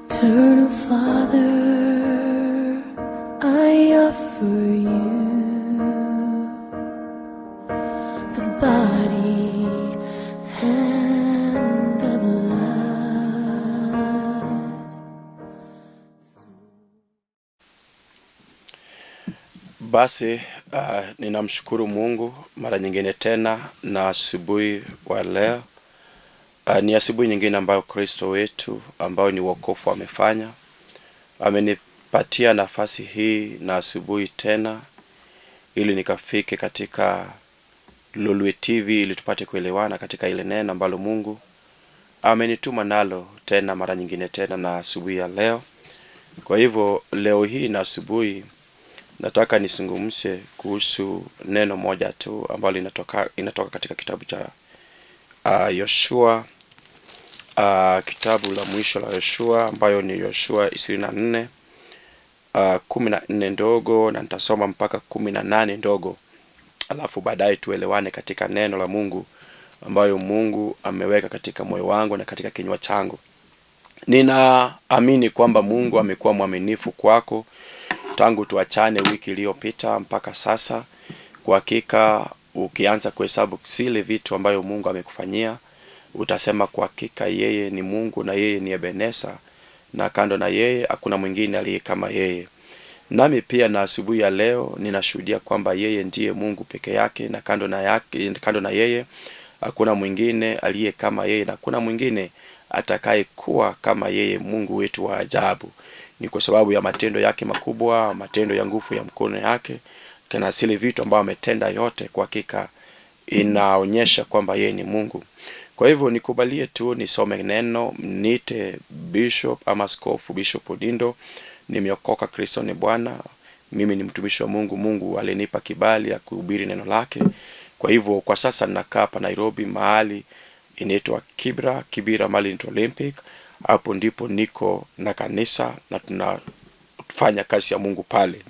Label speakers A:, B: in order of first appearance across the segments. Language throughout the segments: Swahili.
A: Eternal Father, I offer you the body and the blood.
B: Basi ninamshukuru Mungu mara nyingine tena na asubuhi wa leo. Ni asubuhi nyingine ambayo Kristo wetu ambao ni wokovu amefanya. Amenipatia nafasi hii na asubuhi tena ili nikafike katika Lulu TV ili tupate kuelewana katika ile neno ambalo Mungu amenituma nalo tena mara nyingine tena na asubuhi ya leo. Kwa hivyo leo hii na asubuhi nataka nisungumse kuhusu neno moja tu ambalo inatoka katika kitabu cha Yoshua, kitabu la mwisho la Yoshua ambayo ni Yoshua 24 14 ndogo, na nitasoma mpaka 18 ndogo. Alafu baadaye tuelewane katika neno la Mungu ambayo Mungu ameweka katika moyo wangu na katika kinywa changu. Ninaamini kwamba Mungu amekuwa mwaminifu kwako tangu tuachane wiki iliyopita mpaka sasa. Kwa hakika ukianza kuhesabu zile vitu ambayo Mungu amekufanyia, utasema kwa hakika yeye ni Mungu na yeye ni Ebeneza, na kando na yeye hakuna mwingine aliye kama yeye. Nami pia na asubuhi ya leo ninashuhudia kwamba yeye ndiye Mungu peke yake, na kando na yeye hakuna mwingine aliye kama yeye, na hakuna mwingine atakaye kuwa kama yeye. Mungu wetu wa ajabu. Ni kwa sababu ya matendo yake makubwa, matendo ya nguvu ya mkono yake, kana zile vitu ambao ametenda yote, kwa hakika inaonyesha kwamba yeye ni Mungu. Kwa hivyo nikubalie tu nisome neno. Nite Bishop ama Askofu Bishop Odindo. Nimeokoka, Kristo ni Bwana. Mimi ni mtumishi wa Mungu. Mungu alinipa kibali ya kuhubiri neno lake. Kwa hivyo kwa sasa ninakaa hapa Nairobi, mahali inaitwa Kibera, mahali inaitwa Olympic. Hapo ndipo niko na kanisa na tunafanya kazi ya Mungu pale.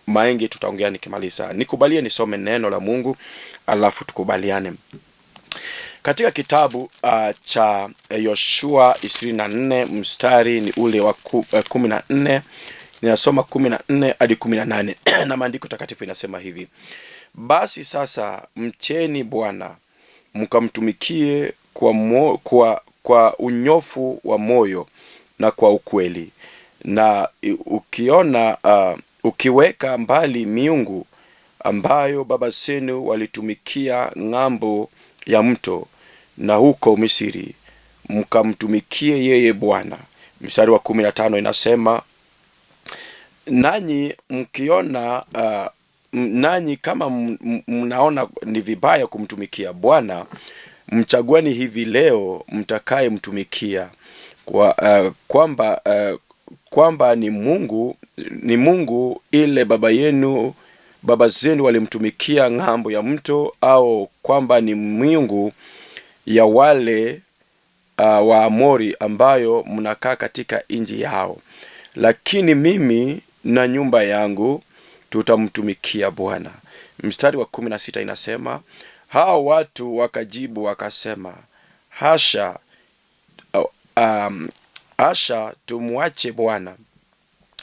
B: Mengi tutaongea nikimaliza. Nikubalie nisome neno la Mungu alafu tukubaliane. Katika kitabu cha Yoshua 24 mstari ni ule wa 14. Ninasoma 14 hadi 18 na maandiko takatifu inasema hivi: basi sasa mcheni Bwana, mkamtumikie kwa unyofu wa moyo na kwa ukweli, na ukiweka mbali miungu ambayo baba zenu walitumikia ng'ambo ya mto na huko Misri, mkamtumikie yeye Bwana. Mstari wa 15 inasema, nanyi kama mnaona ni vibaya kumtumikia Bwana, mchagueni hivi leo mtakaye mtumikia, kwamba ni Mungu ile baba zenu walimtumikia ng'ambo ya mto, au kwamba ni miungu ya wale Waamori ambayo mnakaa katika nchi yao. Lakini mimi na nyumba yangu tutamtumikia Bwana. Mstari wa 16 inasema, hao watu wakajibu wakasema, hasha, tumwache Bwana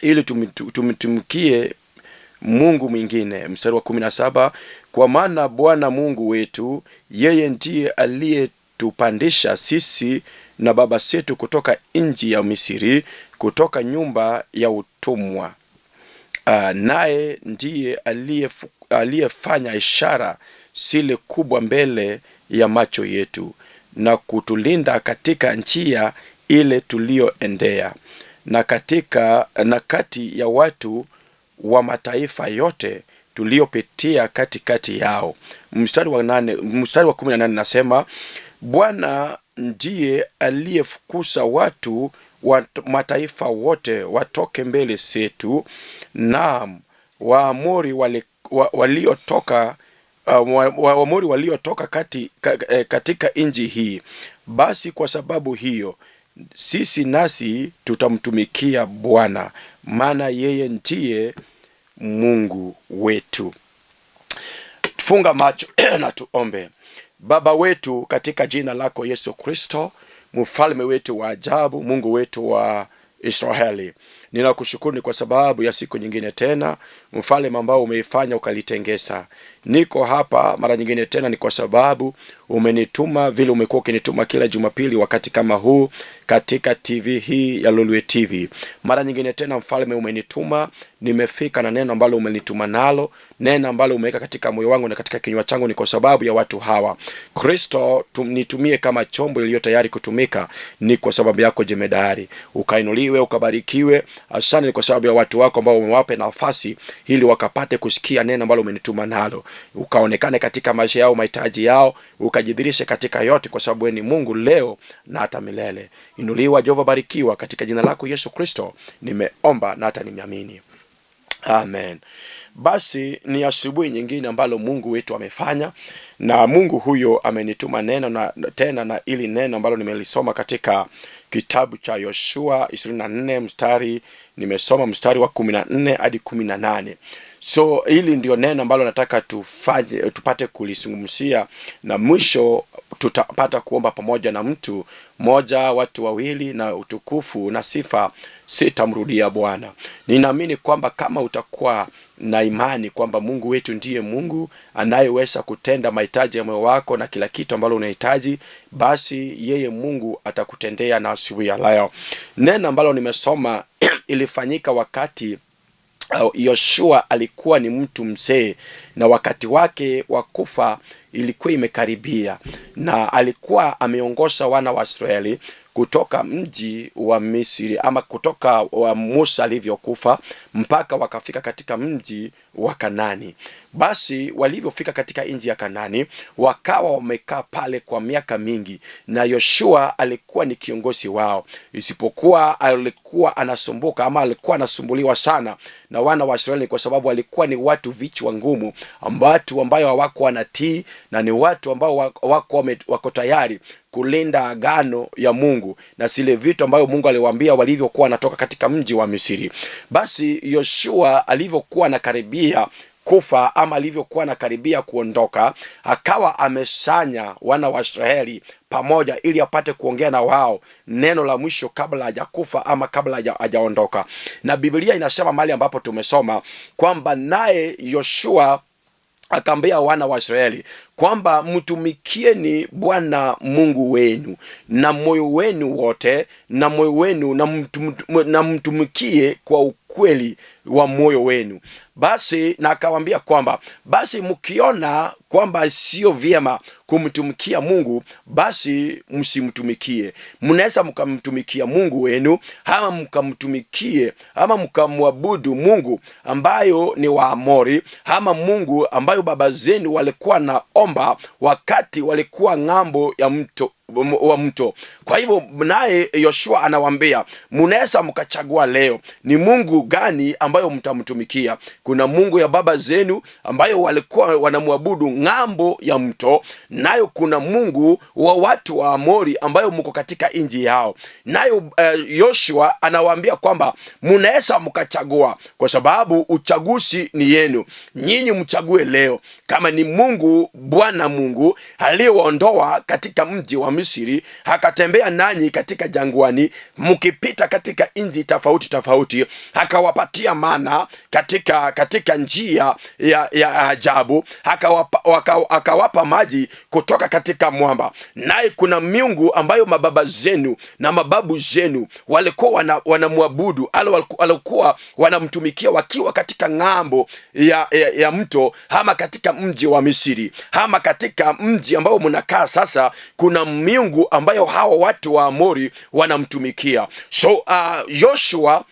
B: ili tumtumikie Mungu mwingine. Mstari wa 17, kwa maana Bwana Mungu wetu yeye ndiye aliyetupandisha sisi na baba zetu kutoka nchi ya Misri, kutoka nyumba ya utumwa. Naye ndiye aliyefanya ishara zile kubwa mbele ya macho yetu, na kutulinda katika njia ile tulioendea, na kati ya watu wa mataifa yote tuliopitia katikati yao. Mstari wa 18 nasema, Bwana ndiye aliyefukuza watu wa mataifa wote watoke mbele zetu, na Waamori waliotoka katika nchi hii. Basi kwa sababu hiyo sisi nasi tutamtumikia Bwana, maana yeye ndiye Mungu wetu. Tufunga macho na tuombe. Baba wetu, katika jina lako Yesu Kristo, mfalme wetu wa ajabu, Mungu wetu wa Israeli. Ninakushukuru ni kwa sababu ya siku nyingine tena, mfalme ambao umeifanya ukalitengesa. Niko hapa mara nyingine tena ni kwa sababu umenituma vile umekuwa ukinituma kila Jumapili wakati kama huu katika TV hii ya Lolwe TV. Mara nyingine tena mfalme umenituma, nimefika na neno ambalo umenituma nalo, neno ambalo umeweka katika moyo wangu na katika kinywa changu ni kwa sababu ya watu hawa. Kristo, nitumie kama chombo iliyo tayari kutumika, ni kwa sababu yako jemedari. Ukainuliwe, ukabarikiwe. Asante ni kwa sababu ya watu wako ambao umewapa nafasi ili wakapate kusikia neno ambalo umenituma nalo. Ukaonekane katika maisha yao, mahitaji yao, ukajidhihirishe katika yote, kwa sababu wewe ni Mungu leo na hata milele. Inuliwa Jehova, barikiwa, katika jina lako Yesu Kristo nimeomba na hata nimeamini. Amen. Basi ni asubuhi nyingine ambalo Mungu wetu amefanya, na Mungu huyo amenituma neno na tena, na ili neno ambalo nimelisoma katika kitabu cha Yoshua 24 nimesoma mstari wa 14 hadi 18. So hili ndio neno ambalo nataka tupate kulisungumzia, na mwisho tutapata kuomba pamoja na mtu moja, watu wawili, na utukufu na sifa sitamrudia Bwana. Ninaamini kwamba kama utakuwa na imani kwamba Mungu wetu ndiye Mungu anayeweza kutenda mahitaji ya moyo wako na kila kitu ambalo unahitaji, basi yeye Mungu atakutendea na asubuhi ya leo. Neno ambalo nimesoma ilifanyika wakati Yoshua alikuwa ni mtu mzee na wakati wake wa kufa ilikuwa imekaribia, na alikuwa ameongoza wana wa Israeli kutoka mji wa Misri, ama kutoka wa Musa alivyokufa mpaka wakafika katika mji wa Kanani. Basi walivyofika katika nchi ya Kanani, wakawa wamekaa pale kwa miaka mingi, na Yoshua alikuwa ni kiongozi wao, isipokuwa alikuwa anasumbuka ama alikuwa anasumbuliwa sana na wana wa Israeli, kwa sababu walikuwa ni watu vichwa ngumu, watu ambao hawako wanatii, na ni watu ambao wako tayari kulinda agano ya Mungu na zile vitu ambayo Mungu aliwaambia walivyokuwa wanatoka katika mji wa Misri. Basi Yoshua alivyokuwa anakaribia kufa ama alivyokuwa anakaribia kuondoka, akawa amesanya wana wa Israeli pamoja ili apate kuongea na wao neno la mwisho kabla hajakufa ama kabla hajaondoka. Na Biblia inasema mahali ambapo tumesoma kwamba naye Yoshua akaambia wana wa Israeli kwamba mtumikieni Bwana Mungu wenu na moyo wenu wote na moyo wenu, na mtumikie kwa ukweli wa moyo wenu. Basi na akawaambia kwamba basi mkiona kwamba sio vyema kumtumikia Mungu, basi msimtumikie. Mnaweza mkamtumikia Mungu wenu, ama mkamtumikie ama mkamwabudu Mungu ambayo ni Waamori, ama Mungu ambayo baba zenu walikuwa naomba wakati walikuwa ng'ambo ya mto. Kwa hivyo naye Yoshua anawaambia mnaweza mkachagua leo ni Mungu gani ambayo mtamtumikia. Kuna Mungu ya baba zenu ambayo walikuwa wanamwabudu ng'ambo ya mto, nayo kuna Mungu wa watu wa Amori ambayo mko katika nchi yao. Nayo Yoshua anawaambia kwamba mnaweza mkachagua, kwa sababu uchaguzi ni yenu. Nyinyi mchague leo kama ni Mungu, Bwana Mungu aliyewaondoa katika mji wa Misri, akatembea nanyi katika jangwani, mkipita katika nchi tofauti, akawapatia mana katika njia ya ajabu, akawapa maji kutoka katika mwamba. Naye kuna miungu ambayo mababa zenu na mababu zenu walikuwa wanamwabudu, walikuwa wanamtumikia wakiwa katika ng'ambo ya mto, ama katika mji wa Misri, ama katika mji ambao mnakaa sasa. Kuna miungu ambayo hawa watu wa Amori wanamtumikia. So Yoshua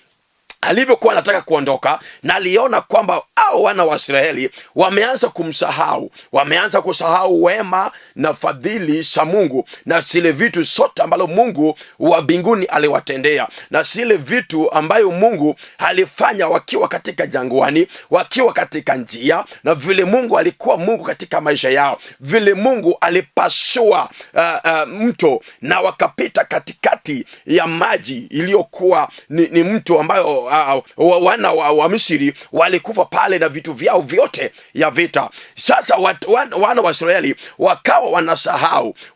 B: alivyokuwa anataka kuondoka, na aliona kwamba hao wana wa Israeli wameanza kumsahau, wameanza kusahau wema na fadhili za Mungu, na zile vitu sote ambalo Mungu wa mbinguni aliwatendea, na zile vitu ambayo Mungu alifanya wakiwa katika jangwani, wakiwa katika njia, na vile Mungu alikuwa Mungu katika maisha yao, vile Mungu alipasua mto na wakapita katikati ya maji iliyokuwa ni mto ambayo wana wa Misri walikufa pale na vitu vyao vyote ya vita. Sasa wana wa Israeli wakawa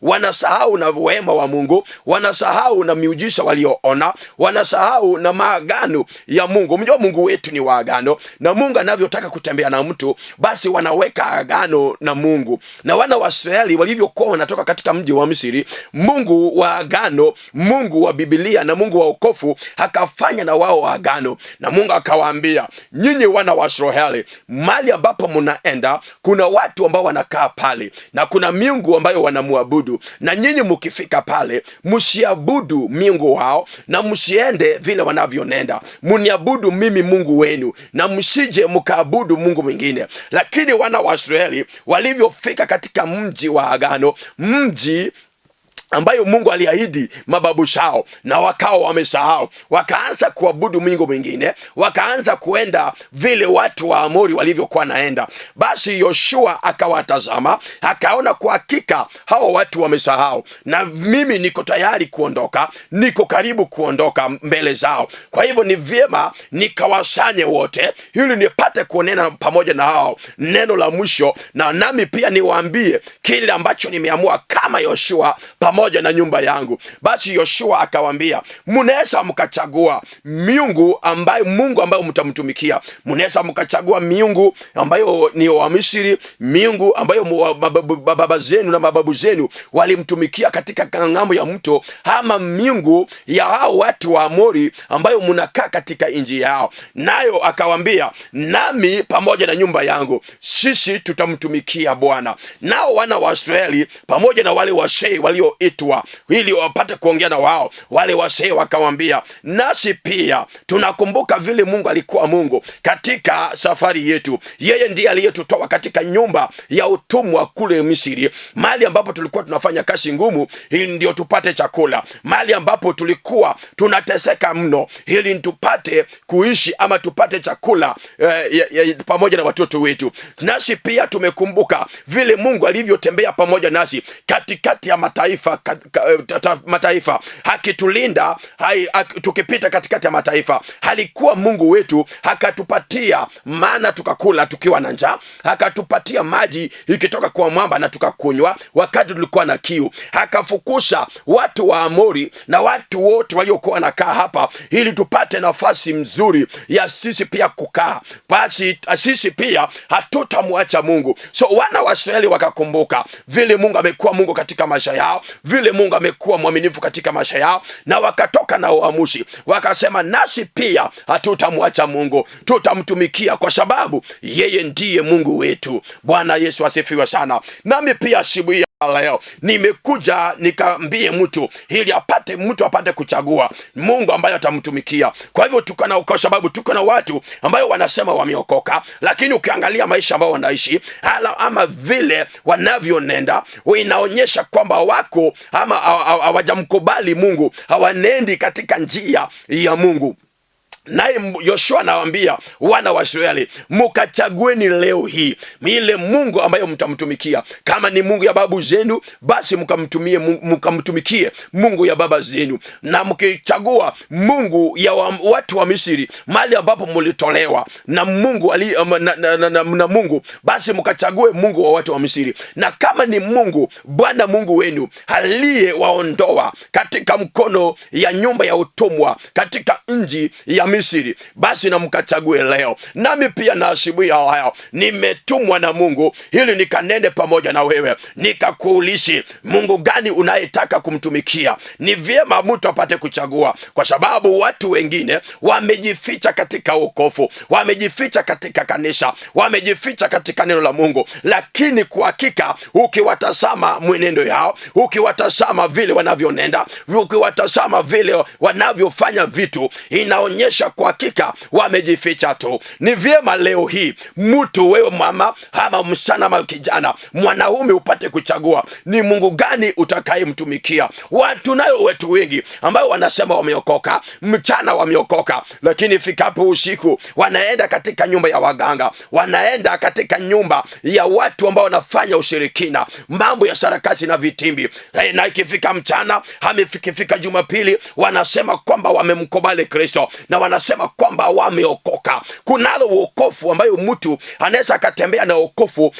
B: wanasahau na wema wa Mungu, wanasahau na miujiza walioona, wanasahau na maagano ya Mungu. Mjua Mungu wetu ni wa agano, na Mungu anavyotaka kutembea na mtu, basi wanaweka agano na Mungu. Na wana wa Israeli walivyokuwa wanatoka katika mji wa Misri, Mungu wa agano, Mungu wa Biblia na Mungu wa wokovu akafanya na wao agano. Na Mungu akawaambia, nyinyi wana wa Israeli, mali ambapo mnaenda kuna watu ambao wanakaa pale na kuna miungu ambayo wanamuabudu, na nyinyi mkifika pale msiabudu miungu wao na msiende vile wanavyonenda, muniabudu mimi Mungu wenu na msije mkaabudu mungu mwingine. Lakini wana wa Israeli walivyofika katika mji wa agano, mji ambayo Mungu aliahidi mababu zao, na wakawa wamesahau, wakaanza kuabudu Mungu mwingine, wakaanza kuenda vile watu wa Amori walivyokuwa naenda. Basi Yoshua akawatazama, akaona kwa hakika hao watu wamesahau, na mimi niko tayari kuondoka, niko karibu kuondoka mbele zao. Kwa hivyo ni vyema nikawasanye wote ili nipate kuonena pamoja na hao neno la mwisho, na nami pia niwaambie kile ambacho nimeamua kama Yoshua pamoja na nyumba yangu. Basi Yoshua akawaambia, mnaweza mkachagua Mungu ambayo mtamtumikia. Mnaweza mkachagua miungu ambayo ni wa Misri, miungu ambayo baba zenu na mababu zenu walimtumikia katika ng'ambo ya mto, ama miungu ya hao watu wa Amori ambayo mnakaa katika nchi yao. Nayo akawaambia, nami pamoja na nyumba yangu sisi tutamtumikia Bwana. Nao wana wa Israeli pamoja na wale wazee walioitwa ili wapate kuongea na wao, wale wazee wakawambia, nasi pia tunakumbuka vile Mungu alikuwa Mungu katika safari yetu. Yeye ndiye aliyetutoa katika nyumba ya utumwa kule Misri, mahali ambapo tulikuwa tunafanya kazi ngumu ili ndio tupate chakula, mahali ambapo tulikuwa tunateseka mno ili tupate kuishi ama tupate chakula pamoja na watoto wetu. Nasi pia tumekumbuka vile Mungu alivyotembea pamoja nasi katikati ya mataifa akitulinda, tukipita katikati ya mataifa. Alikuwa Mungu wetu, akatupatia maana tukakula tukiwa na njaa, akatupatia maji ikitoka kwa mwamba na tukakunywa wakati tulikuwa na kiu. Akafukusha watu wa Amori na watu wote waliokuwa nakaa hapa ili tupate nafasi mzuri ya sisi pia kukaa. Basi sisi pia hatutamwacha Mungu. So wana wa Israeli wakakumbuka vile Mungu amekuwa Mungu katika maisha yao, vile Mungu amekuwa mwaminifu katika maisha yao, na wakatoka na uamuzi, wakasema, nasi pia hatutamwacha Mungu, tutamtumikia kwa sababu yeye ndiye Mungu wetu. Bwana Yesu asifiwe sana. Nami pia asubuhi leo nimekuja nikaambie mtu ili mtu apate kuchagua Mungu ambaye atamtumikia. Kwa hivyo kwa sababu tuko na watu ambayo wanasema wameokoka, lakini ukiangalia maisha ambayo wanaishi ama vile wanavyonenda, inaonyesha kwamba wako ama hawajamkubali Mungu, hawanendi katika njia ya Mungu. Naye Yoshua anawaambia wana wa Israeli, mkachagueni leo hii ile Mungu ambayo mtamtumikia. Kama ni Mungu ya babu zenu, basi mkamtumikie Mungu ya baba zenu. Na mkichagua Mungu ya watu wa Misri, mahali ambapo mlitolewa na Mungu na Mungu, basi mkachague Mungu wa watu wa Misri. Na kama ni Mungu Bwana Mungu wenu aliyewaondoa katika mkono ya nyumba ya utumwa katika nchi ya Misri, basi na mkachague leo. Nami pia na asubuhi ya leo nimetumwa na Mungu ili nikanene pamoja na wewe, nikakuulishi Mungu gani unayetaka kumtumikia. Ni vyema mtu apate kuchagua, kwa sababu watu wengine wamejificha katika wokovu, wamejificha katika kanisa, wamejificha katika neno la Mungu. Lakini kwa hakika ukiwatazama mwenendo yao, ukiwatazama vile wanavyonenda, ukiwatazama vile wanavyofanya vitu, inaonyesha kwa hakika wamejificha tu. Ni vyema leo hii mtu, wewe mama ama msichana ama kijana, mwanaume, upate kuchagua ni Mungu gani utakayemtumikia. Watu nayo wetu wengi ambao wanasema wameokoka, mchana wameokoka, lakini fikapo usiku wanaenda katika nyumba ya waganga, wanaenda katika nyumba ya watu ambao wanafanya ushirikina, mambo ya sarakasi na vitimbi. Na ikifika mchana, ikifika Jumapili, wanasema kwamba wamemkubali Kristo, na wanasema kwamba wameokoka. Kunalo wokovu ambayo mtu anaweza akatembea na wokovu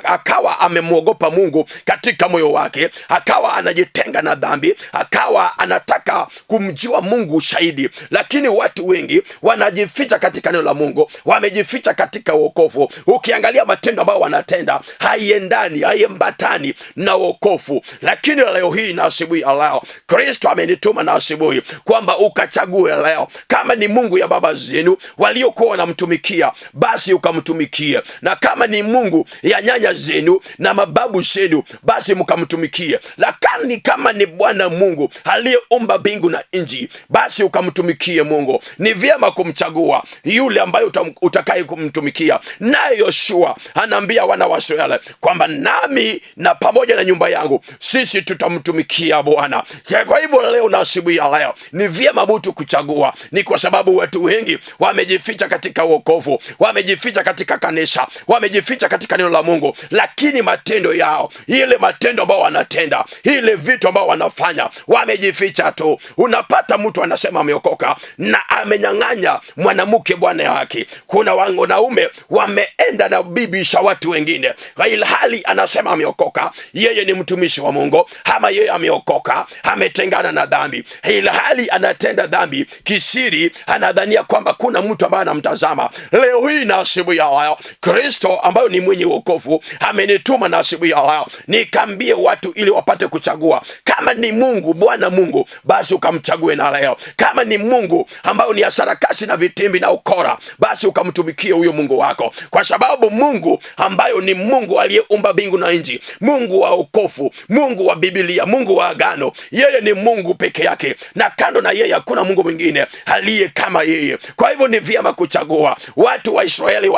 B: akawa amemwogopa Mungu katika moyo wake, akawa anajitenga na dhambi, akawa anataka kumjua Mungu shahidi. Lakini watu wengi wanajificha katika neno la Mungu, wamejificha katika wokovu. Ukiangalia matendo ambayo wanatenda haiendani, haiambatani na wokovu. Lakini leo hii na asubuhi ya leo, Kristo amenituma na asubuhi kwamba ukachague leo. Kama ni Mungu ya baba zenu waliokuwa wanamtumikia, basi ukamtumikie. Na kama ni Mungu ya nyanya zenu na mababu zenu, basi mkamtumikie. Lakini kama ni Bwana Mungu aliyeumba mbingu na nchi, basi ukamtumikie Mungu. Ni vyema kumchagua yule ambaye utakaye kumtumikia. Naye Yoshua anaambia wana wa Israeli kwamba nami na pamoja na nyumba yangu sisi tutamtumikia Bwana. Kwa hivyo leo na asubuhi ya leo ni vyema mtu kuchagua. Ni kwa sababu watu wengi wamejificha katika wokovu, wamejificha katika kanisa, wamejificha katika neno la Mungu, lakini matendo yao, ile matendo ambao wanatenda, ile vitu ambao wanafanya, wamejificha tu. Unapata mtu anasema ameokoka na amenyang'anya mwanamke bwana yake. Kuna wanaume wameenda na bibisha watu wengine, ilhali anasema ameokoka, yeye ni mtumishi wa Mungu, ama yeye ameokoka, ametengana na dhambi, ilhali anatenda dhambi kisiri, anadhania kwamba kuna mtu ambaye anamtazama. Leo hii na asubuhi ya leo, Kristo ambayo ni mwenye wokovu amenituma na asubuhi ya leo nikambie watu ili wapate kuchagua. Kama ni Mungu, Bwana Mungu, basi ukamchague na leo. Kama ni Mungu ambayo ni sarakasi na vitimbi na ukora, basi ukamtumikie huyo Mungu wako. Kwa sababu Mungu ambayo ni Mungu aliyeumba mbingu na nchi, Mungu wa wokovu, Mungu wa Biblia, Mungu wa agano, yeye ni Mungu peke yake, na kando na yeye hakuna Mungu mwingine aliye kama yeye. Kwa hivyo ni vyema kuchagua. Watu wa Israeli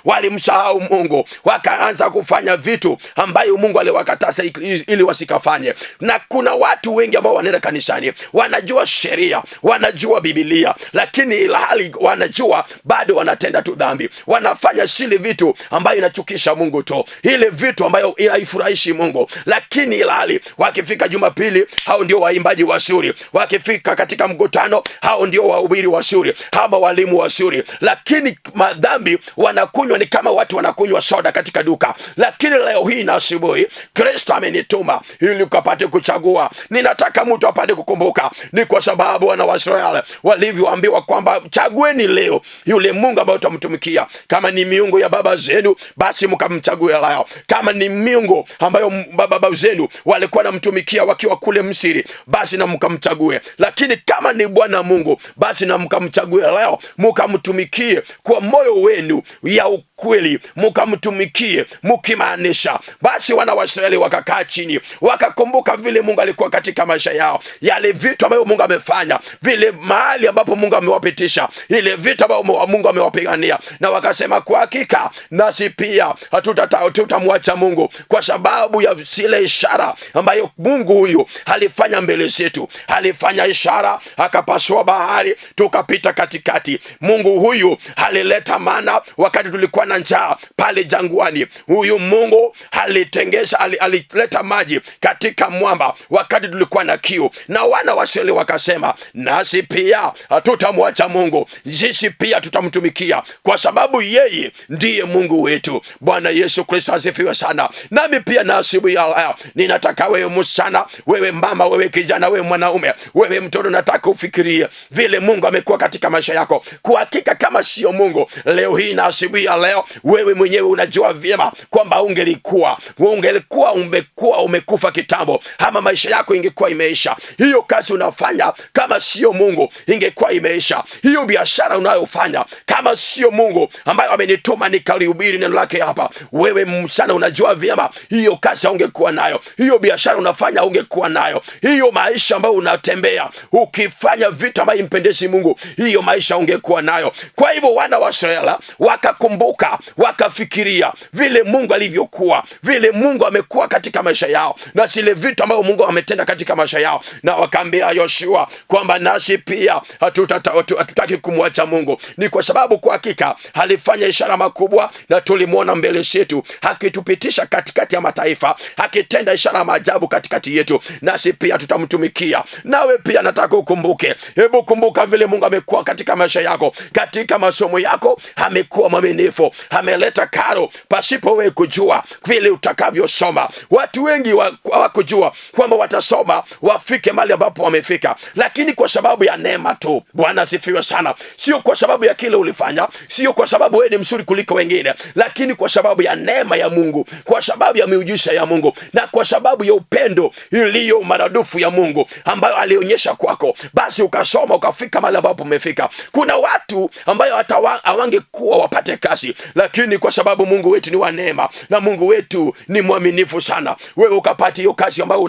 B: walimsahau Mungu, wakaanza kufanya vitu ambayo Mungu aliwakataza ili wasikafanye. Na kuna watu wengi ambao wanaenda kanisani, wanajua sheria, wanajua Biblia, lakini ilhali wanajua bado wanatenda tu dhambi. Wanafanya shili vitu ambayo inachukisha Mungu tu, ile vitu ambayo inaifurahishi Mungu. Lakini ilhali wakifika Jumapili, hao ndio waimbaji wazuri, wakifika katika mkutano, hao ndio wahubiri wazuri, ama walimu wazuri. Lakini madhambi wanakunywa ni kama watu wanakunywa soda katika duka. Lakini leo hii na asubuhi, Kristo amenituma ili ukapate kuchagua. Ninataka mtu apate kukumbuka, ni kwa sababu wana wa Israeli walivyoambiwa kwamba chagueni leo yule Mungu ambaye utamtumikia. Kama ni miungu ya baba zenu, basi mkamchague leo. Kama ni miungu ambayo baba zenu walikuwa namtumikia wakiwa kule Misri, basi na mkamchague. Lakini kama ni Bwana Mungu, basi na mkamchague leo, mkamtumikie kwa moyo wenu ya ukweli, mkamtumikie mkimaanisha. Basi wana wa Israeli wakakaa chini, wakakumbuka vile Mungu alikuwa katika maisha yao, yale vitu ambavyo Mungu amefanya, vile mahali ambapo Mungu amewapitisha, ile vitu ambavyo Mungu amewapigania, na wakasema kwa hakika nasi pia hatutamwacha Mungu, kwa sababu ya zile ishara ambayo Mungu huyu alifanya mbele zetu. Alifanya ishara, akapasua bahari, tukapita katikati. Mungu huyu alileta mana wakati tulikuwa na njaa pale jangwani. Huyu Mungu alileta maji katika mwamba wakati tulikuwa na kiu. Na wana wa Israeli wakasema nasi pia hatutamwacha Mungu, sisi pia tutamtumikia, kwa sababu yeye ndiye Mungu wetu. Bwana Yesu Kristo asifiwe sana. Nami pia na asubuhi ya leo ninataka wewe msichana, wewe mama, wewe kijana, wewe mwanaume, wewe mtoto, nataka ufikirie vile Mungu amekuwa katika maisha yako. Kwa hakika kama sio Mungu, leo hii na asubuhi ya leo, wewe mwenyewe unajua vyema kwamba umekuwa umekufa kitambo, ama maisha yako ingekuwa imeisha. Hiyo kazi unafanya kama sio Mungu ingekuwa imeisha. Hiyo biashara unayofanya kama sio Mungu ambaye amenituma nikalihubiri neno lake hapa, wewe msana unajua vyema hiyo kazi ungekuwa nayo, hiyo biashara unafanya ungekuwa nayo, hiyo maisha ambayo unatembea ukifanya vitu ambavyo impendezi Mungu, hiyo maisha ungekuwa nayo. Kwa hivyo wana wa Israeli wakakumbuka, wakafikiria vile Mungu alivyokuwa, vile Mungu amekuwa katika maisha yao, na na zile vitu ambavyo Mungu ametenda katika maisha yao, na wakaambia Yoshua kwamba nasi pia hatutaki kumwacha Mungu. Ni kwa sababu kwa hakika alifanya ishara makubwa na tulimuona mbele yetu, akitupitisha katikati ya mataifa, akitenda ishara maajabu katikati yetu, nasi pia tutamtumikia. Nawe pia nataka ukumbuke, hebu kumbuka vile Mungu amekuwa katika maisha yako, katika masomo yako amekuwa mwaminifu, ameleta karo pasipo wewe kujua vile utakavyosoma. Watu wengi hawakujua kwamba watasoma wafike mahali ambapo wamefika, lakini kwa sababu ya neema tu. Bwana asifiwe sana. Sio kwa sababu ya kile ulifanya, sio kwa sababu wewe ni mzuri kuliko wengine, lakini kwa sababu ya neema ya Mungu, kwa sababu ya miujiza ya Mungu, na kwa sababu ya upendo iliyo maradufu ya Mungu ambayo alionyesha kwako, basi ukasoma ukafika mahali ambapo umefika. Kuna watu ambayo hata hawangekuwa wapate kazi, lakini kwa sababu Mungu wetu ni wa neema na Mungu wetu ni mwaminifu sana, wewe ukapata hiyo kazi ambayo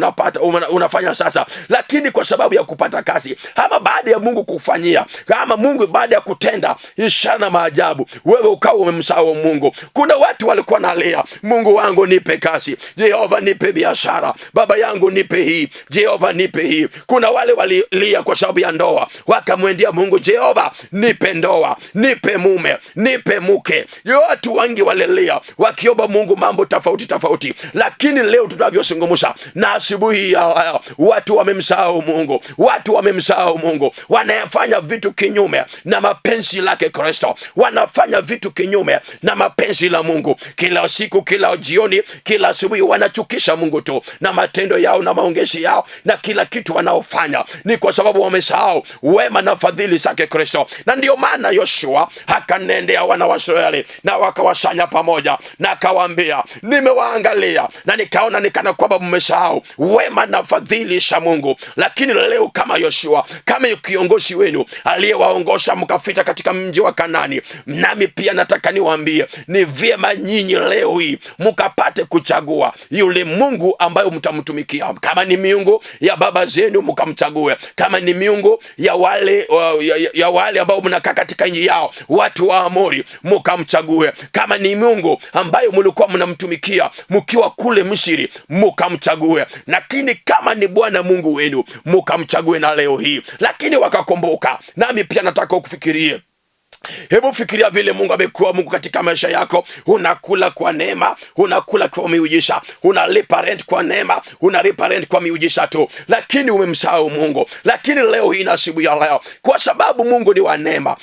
B: unafanya sasa. Lakini kwa sababu ya kupata kazi, ama baada ya Mungu kufanyia, ama Mungu baada ya kutenda ishara na maajabu, wewe ukawa umemsahau Mungu. Kuna watu walikuwa nalia, Mungu wangu nipe kazi, Jehova nipe biashara, baba yangu nipe hii, Jehova nipe hii. Kuna wale walilia kwa sababu ya ndoa, wakamwendea Mungu, Jehova nipe ndoa, nipe mume, nipe mke. Watu wengi walilia wakiomba Mungu mambo tofauti tofauti, lakini leo tunavyozungumza na asubuhi ya watu wamemsahau Mungu. Watu wamemsahau Mungu, wanafanya vitu kinyume na mapenzi lake Kristo, wanafanya vitu kinyume na mapenzi la Mungu. Kila siku, kila jioni, kila asubuhi wanachukisha Mungu tu na matendo yao na maongezi yao na kila kitu wanaofanya. Ni kwa sababu wamesahau wema na fadhili zake Kristo. Na ndio maana Yoshua akanendea wana wa Israeli na wakawasanya pamoja na akawaambia, nimewaangalia na nikaona nikana kwamba mmesahau wema na fadhili za Mungu. Lakini leo kama Yoshua, kama kiongozi wenu aliyewaongoza mkafika katika mji wa Kanani, nami pia nataka niwaambie, ni vyema nyinyi leo hii mkapate kuchagua yule Mungu ambayo mtamtumikia. Kama ni miungu ya baba zenu mkamchague, kama ni miungu ya wale ambao mnakaa katika nchi yao, watu wa Amori, mkamchague. Kama ni miungu ambayo mlikuwa mnamtumikia mkiwa kule Misri, mkamchague. Lakini kama ni Bwana Mungu wenu, mkamchague na leo hii. Lakini wakakumbuka. Nami pia nataka kufikirie, hebu fikiria vile Mungu amekuwa Mungu katika maisha yako. Unakula kwa neema, unakula kwa miujiza, unalipa rent kwa neema, unalipa rent kwa miujiza tu, lakini umemsahau Mungu. Lakini leo hii na siku ya leo, kwa sababu Mungu ni wa neema,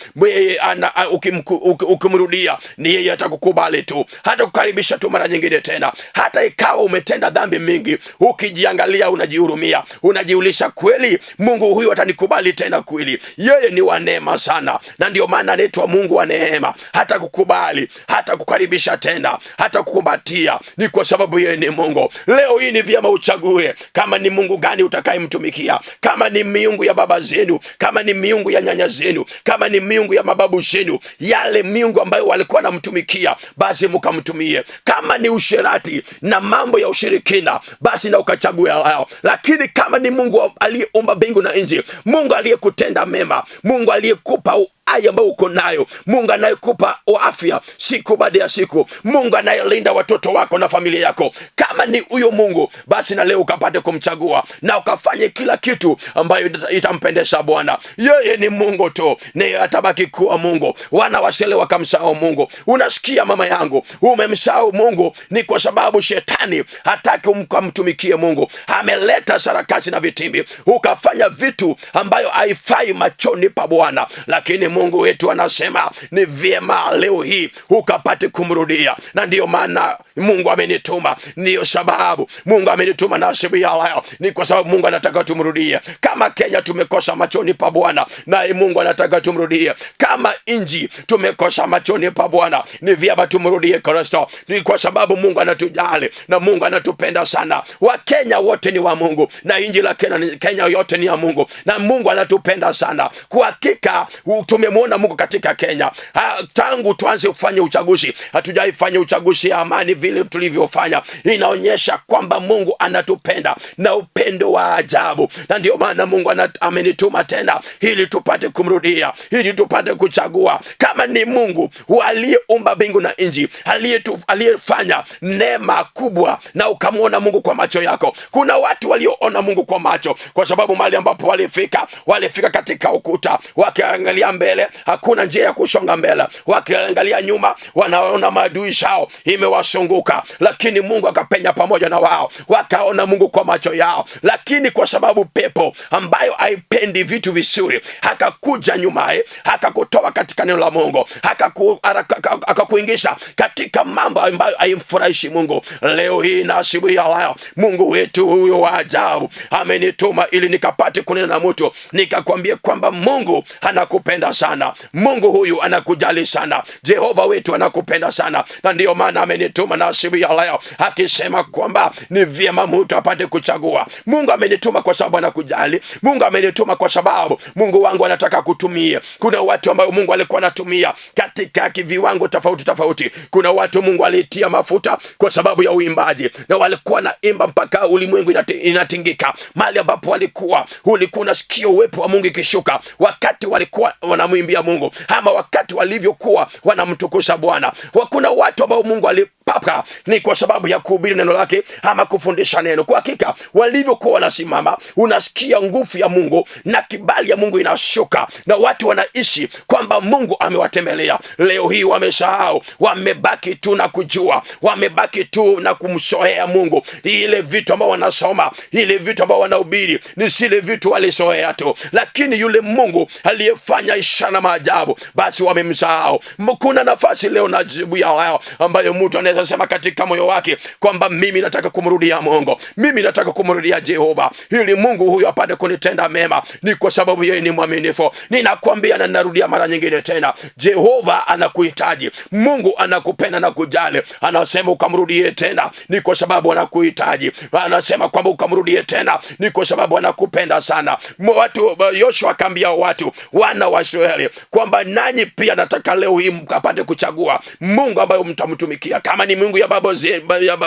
B: ukimrudia ni yeye atakukubali tu, hata kukaribisha tu mara nyingine tena. Hata ikawa umetenda dhambi mingi, ukijiangalia unajihurumia, unajiulisha, kweli Mungu huyu atanikubali tena kweli? Yeye ni wa neema sana, na ndio maana anaitwa Mungu wa neema. Hata kukubali, hata kukaribisha tena, hata kukumbatia, ni kwa sababu yeye ni Mungu. Leo hii ni vyema uchague kama ni Mungu gani utakayemtumikia. Kama ni miungu ya baba zenu, kama ni miungu ya nyanya zenu, kama ni miungu ya mababu zenu, yale miungu ambayo walikuwa wanamtumikia, basi mkamtumie. Kama ni usherati na mambo ya ushirikina, basi na ukachague hao. Lakini kama ni Mungu aliyeumba mbingu na nchi, Mungu aliyekutenda mema, Mungu aliyekupa haya ambayo uko nayo, Mungu anayekupa afya siku baada ya siku, Mungu anayelinda watoto wako na familia yako, kama ni huyo Mungu, basi na leo ukapate kumchagua na ukafanye kila kitu ambayo itampendeza Bwana. Yeye ni Mungu tu, naye atabaki kuwa Mungu. Wana wa Israeli wakamsahau Mungu. Unasikia mama yangu, umemsahau Mungu ni kwa sababu shetani hataki umkamtumikie Mungu. Ameleta sarakasi na vitimbi, ukafanya vitu ambayo haifai machoni pa Bwana. Lakini Mungu wetu anasema ni vyema leo hii ukapate kumrudia. Na ndiyo maana Mungu amenituma, ndiyo sababu Mungu amenituma na siku ya leo, ni kwa sababu Mungu anataka tumrudie. Kama Kenya tumekosa machoni pa Bwana, naye Mungu anataka tumrudie. Kama inji tumekosa machoni pa Bwana, ni vyema tumrudie Kristo. Ni kwa sababu Mungu anatujali na Mungu anatupenda sana. Wakenya wote ni wa Mungu na inji la Kenya yote ni ya Mungu, na Mungu anatupenda sana. Kwa hakika tumemwona Mungu katika Kenya. Tangu tuanze kufanya uchaguzi, hatujaifanya uchaguzi ya amani vile tulivyofanya. Inaonyesha kwamba Mungu anatupenda na upendo wa ajabu, na ndio maana Mungu amenituma tena ili tupate kumrudia, ili tupate kuchagua. Kama ni Mungu aliyeumba mbingu na nchi, aliyefanya neema kubwa na ukamwona Mungu kwa macho yako. Kuna watu walioona Mungu kwa macho, kwa sababu mahali ambapo walifika katika ukuta, wakiangalia mbele hakuna njia ya kusonga mbele, wakiangalia nyuma wanaona maadui zao imewasunguka, lakini Mungu akapenya pamoja na wao, wakaona Mungu kwa macho yao. Lakini kwa sababu pepo ambayo haipendi vitu vizuri akakuja nyumaye, akakutoa katika neno la Mungu, akakuingisha katika mambo ambayo haimfurahishi Mungu. Leo hii na asubuhi ya leo, Mungu wetu huyo wa ajabu amenituma ili nikapate kunena na mtu, nikakwambie kwamba Mungu anakupenda sana. Mungu huyu anakujali sana. Jehova wetu anakupenda sana, na ndio maana amenituma na asubuhi ya leo akisema kwamba ni vyema mtu apate kuchagua. Mungu amenituma kwa sababu anakujali. Mungu amenituma kwa sababu Mungu wangu anataka kutumie. Kuna watu ambao Mungu alikuwa anatumia katika viwango tofauti. Kuna watu Mungu alitia mafuta kwa sababu ya uimbaji, na walikuwa naimba mpaka ulimwengu inatingika. Mahali ambapo ulikuwa unasikia uwepo wa Mungu ikishuka wakati walikuwa wanamwimbia Mungu, ama wakati walivyokuwa wanamtukuza Bwana. Kuna watu ambao Mungu alipaka ni kwa sababu ya kuhubiri neno lake ama kufundisha neno. Kwa hakika walivyokuwa wanasimama, unasikia nguvu ya Mungu na kibali ya Mungu inashuka, na watu wanaishi kwamba Mungu amewatembelea. Leo hii wamesahau, wamebaki tu na kujua, wamebaki tu na kumsoea Mungu. Ile vitu ambao wanasoma, ile vitu ambao wanahubiri ni zile vitu walisoea tu, lakini yule Mungu aliyefanya ishara na maajabu, basi wamemsahau. Kuna nafasi leo na jibu ya leo ambayo mtu anaweza sema katika moyo wake kwamba mimi nataka kumrudia Mungu, mimi nataka kumrudia Jehova ili Mungu huyu apate kunitenda mema. Ni kwa sababu yeye ni mwaminifu. Ninakwambia na ninarudia mara nyingine tena, Jehova anakuhitaji. Mungu anakupenda na kujali. Anasema ukamrudie tena, ni kwa sababu anakuhitaji. Anasema kwamba ukamrudie tena, ni kwa sababu anakupenda sana. Yoshua akaambia watu wana wa Israeli kwamba nanyi pia nataka leo hii mkapate kuchagua Mungu ambaye mtamtumikia. Kama ni Mungu ya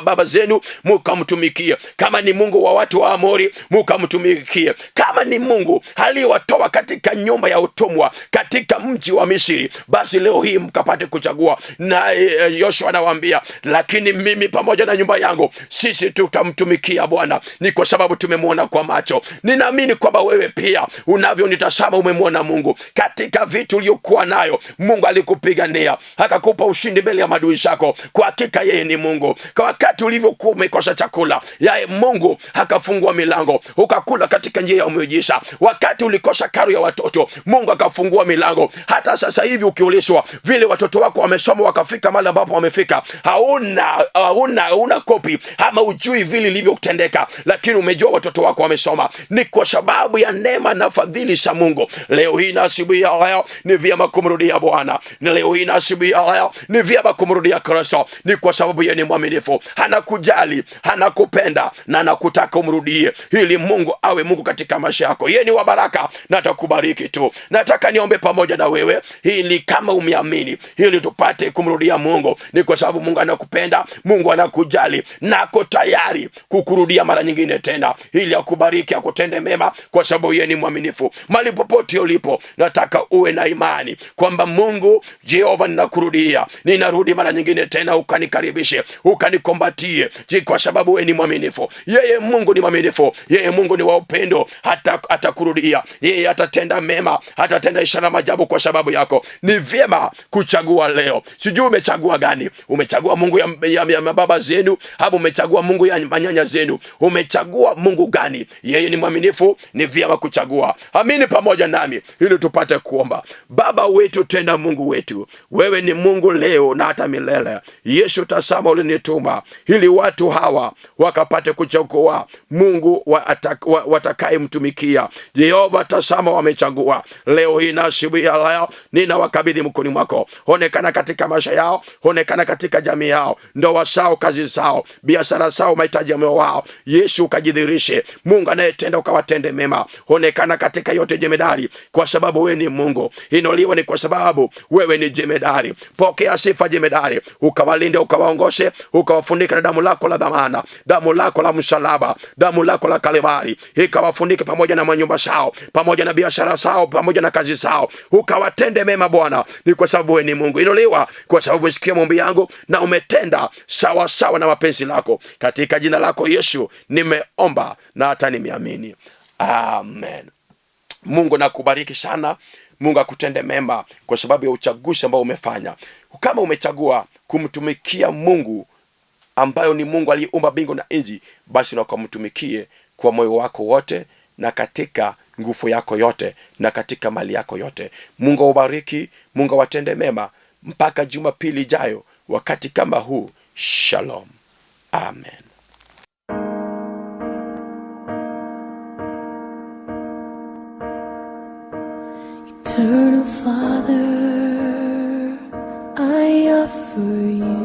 B: baba zenu mkamtumikie, kama ni Mungu wa watu wa Amori mkamtumikie, kama ni Mungu aliyewatoa katika nyumba ya utumwa katika mji wa Misri, basi leo hii mkapate kuchagua. Na Yoshua anawaambia, lakini mimi pamoja na nyumba yangu sisi tutamtumikia Bwana, ni kwa sababu tumemwona kwa macho. Ninaamini kwamba wewe pia unavyonitazama umemwona Mungu katika vitu uliokuwa nayo. Mungu alikupigania akakupa ushindi mbele ya maadui zako. Kwa hakika yeye ni Mungu. Kwa wakati ulivyokuwa umekosa chakula, yeye Mungu akafungua milango ukakula katika njia ya muujiza. Wakati ulikosa karo ya watoto, Mungu akafungua milango. Hata sasa hivi ukiulizwa vile watoto wako wamesoma wakafika mahali ambapo wamefika, hauna kopi ama ujui vile ilivyotendeka, lakini umejua watoto wako wamesoma. Ni kwa sababu ya neema na fadhili za Mungu. Leo hii na asubuhi ya leo ni vyema kumrudia Bwana. Leo hii na asubuhi ya leo ni vyema kumrudia Kristo. Ni kwa sababu yeye ni mwaminifu, anakujali, anakupenda na anakutaka umrudie ili Mungu awe Mungu katika maisha yako. Yeye ni wa baraka na atakubariki tu. Nataka niombe pamoja na wewe ili kama umeamini ili tupate kumrudia Mungu. Ni kwa sababu Mungu anakupenda, Mungu anakujali na ako tayari kukurudia mara nyingine tena ili akubariki, akutende mema, kwa sababu yeye ni mwaminifu. Mahali popote ulipo, nataka uwe na imani kwamba Mungu Jehova, ninakurudia, ninarudi mara nyingine tena, ukanikaribishe, ukanikombatie, kwa sababu wewe ni mwaminifu. Yeye Mungu ni mwaminifu, yeye Mungu ni wa upendo, atakurudia, yeye atatenda mema, atatenda ishara maajabu kwa sababu yako. Ni vyema kuchagua leo. Sijui umechagua gani? Umechagua Mungu ya baba zenu au umechagua Mungu ya manyanya zenu? Umechagua Mungu gani? Yeye ni mwaminifu, ni vyema kuchagua. Amini pamoja nami ili tupate kuomba. Baba wetu tena Mungu wetu, wewe ni Mungu leo na hata milele. Yesu Yesu, tazama ulinituma ili watu hawa wakapate kuchagua Mungu watakaye mtumikia. Jehova, tazama wamechagua. Leo hii na asubuhi ya leo ninawakabidhi mkononi mwako. Onekana katika maisha yao, onekana katika jamii yao, ndoa zao, kazi zao, biashara zao, mahitaji ya moyo wao. Yesu, ukajidhihirishe. Mungu anayetenda ukawatende mema. Onekana katika yote jemedari, kwa sababu wewe ni Mungu. Inuliwa ni kwa sababu wewe ni jemedari. Pokea sifa jemedari. Ukawalinde, ukawaongoshe, ukawafunika na damu lako la dhamana, damu lako la msalaba, damu lako la Kalvari. Ikawafunike pamoja na manyumba zao, pamoja na biashara zao, pamoja na kazi zao. Ukawatende mema Bwana, ni kwa sababu wewe ni Mungu. Inuliwa kwa sababu umesikia maombi yangu na umetenda sawa sawa na mapenzi lako. Katika jina lako Yesu nimeomba na hata nimeamini. Amen. Mungu nakubariki sana. Mungu akutende mema kwa sababu ya uchaguzi ambao umefanya. Kama umechagua kumtumikia Mungu ambayo ni Mungu aliyeumba mbingu na nchi, basi na ukamtumikie kwa moyo wako wote na katika nguvu yako yote na katika mali yako yote. Mungu awabariki, Mungu awatende mema. Mpaka Jumapili ijayo wakati kama huu. Shalom. Amen.
A: Eternal Father, I offer you